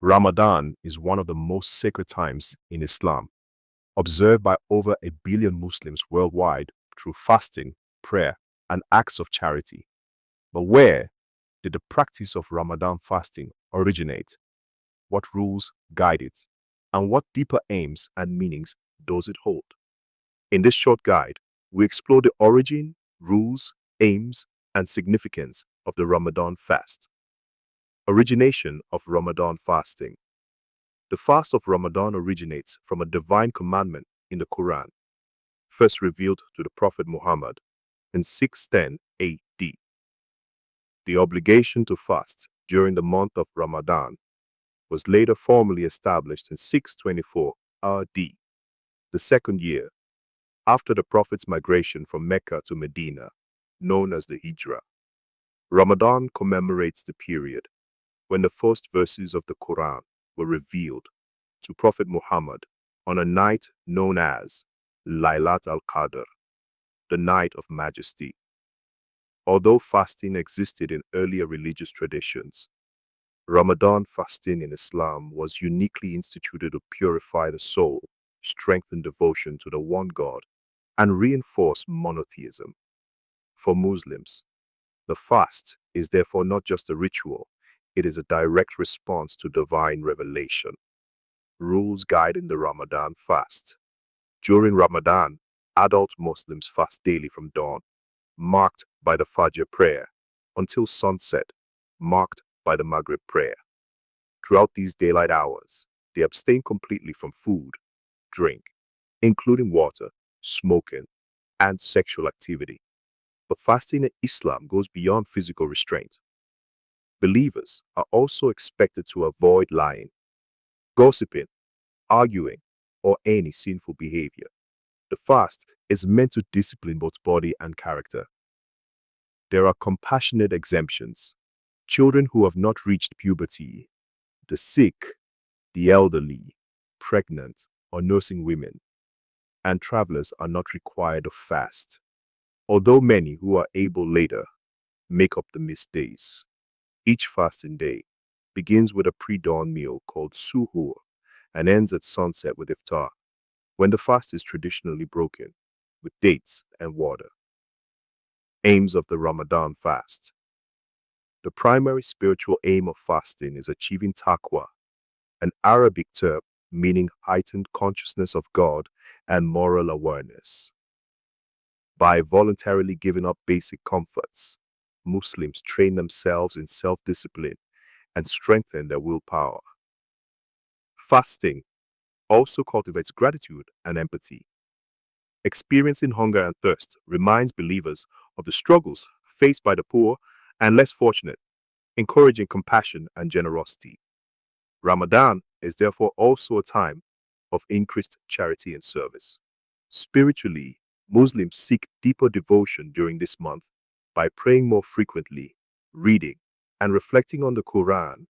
Ramadan is one of the most sacred times in Islam, observed by over 1 billion Muslims worldwide through fasting, prayer, and acts of charity. But where did the practice of Ramadan fasting originate? What rules guide it? And what deeper aims and meanings does it hold? In this short guide, we explore the origin, rules, aims, and significance of the Ramadan fast. Origination of Ramadan fasting. The fast of Ramadan originates from a divine commandment in the Quran, first revealed to the Prophet Muhammad in 610 AD. The obligation to fast during the month of Ramadan was later formally established in 624 AD, the second year after the Prophet's migration from Mecca to Medina, known as the Hijrah. Ramadan commemorates the period when the first verses of the Quran were revealed to Prophet Muhammad on a night known as Laylat al-Qadr, the Night of Majesty. Although fasting existed in earlier religious traditions, Ramadan fasting in Islam was uniquely instituted to purify the soul, strengthen devotion to the one God, and reinforce monotheism. For Muslims, the fast is therefore not just a ritual, it is a direct response to divine revelation. Rules guiding the Ramadan fast. During Ramadan, adult Muslims fast daily from dawn, marked by the Fajr prayer, until sunset, marked by the Maghrib prayer. Throughout these daylight hours, they abstain completely from food, drink, including water, smoking, and sexual activity. But fasting in Islam goes beyond physical restraint. Believers are also expected to avoid lying, gossiping, arguing, or any sinful behavior. The fast is meant to discipline both body and character. There are compassionate exemptions. Children who have not reached puberty, the sick, the elderly, pregnant, or nursing women, and travelers are not required to fast, although many who are able later make up the missed days. Each fasting day begins with a pre-dawn meal called suhoor and ends at sunset with Iftar, when the fast is traditionally broken with dates and water. Aims of the Ramadan fast. The primary spiritual aim of fasting is achieving taqwa, an Arabic term meaning heightened consciousness of God and moral awareness. By voluntarily giving up basic comforts, Muslims train themselves in self-discipline and strengthen their willpower. Fasting also cultivates gratitude and empathy. Experiencing hunger and thirst reminds believers of the struggles faced by the poor and less fortunate, encouraging compassion and generosity. Ramadan is therefore also a time of increased charity and service. Spiritually, Muslims seek deeper devotion during this month by praying more frequently, reading and reflecting on the Quran,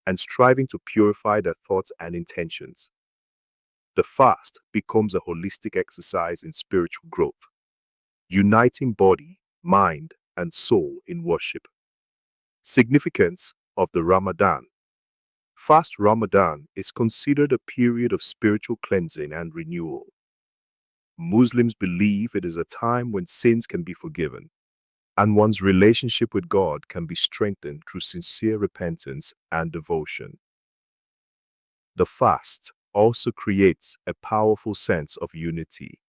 and striving to purify their thoughts and intentions. The fast becomes a holistic exercise in spiritual growth, uniting body, mind, and soul in worship. Significance of the Ramadan. Fast Ramadan is considered a period of spiritual cleansing and renewal. Muslims believe it is a time when sins can be forgiven, and one's relationship with God can be strengthened through sincere repentance and devotion. The fast also creates a powerful sense of unity.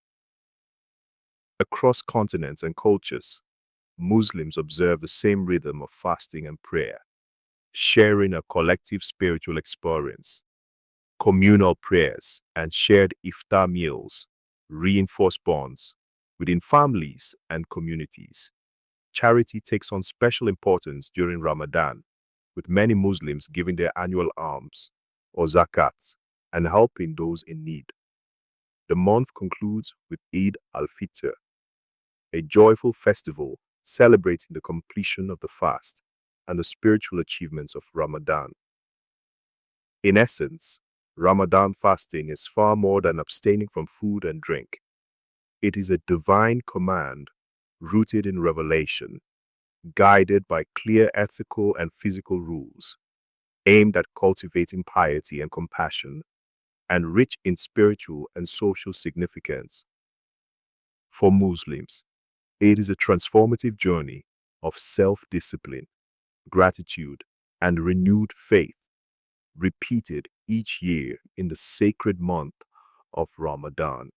Across continents and cultures, Muslims observe the same rhythm of fasting and prayer, sharing a collective spiritual experience. Communal prayers and shared iftar meals reinforce bonds within families and communities. Charity takes on special importance during Ramadan, with many Muslims giving their annual alms, or zakat, and helping those in need. The month concludes with Eid al-Fitr, a joyful festival celebrating the completion of the fast and the spiritual achievements of Ramadan. In essence, Ramadan fasting is far more than abstaining from food and drink. It is a divine command rooted in revelation, guided by clear ethical and physical rules. aimed at cultivating piety and compassion, and rich in spiritual and social significance. For Muslims, it is a transformative journey of self-discipline, gratitude, and renewed faith, repeated each year in the sacred month of Ramadan.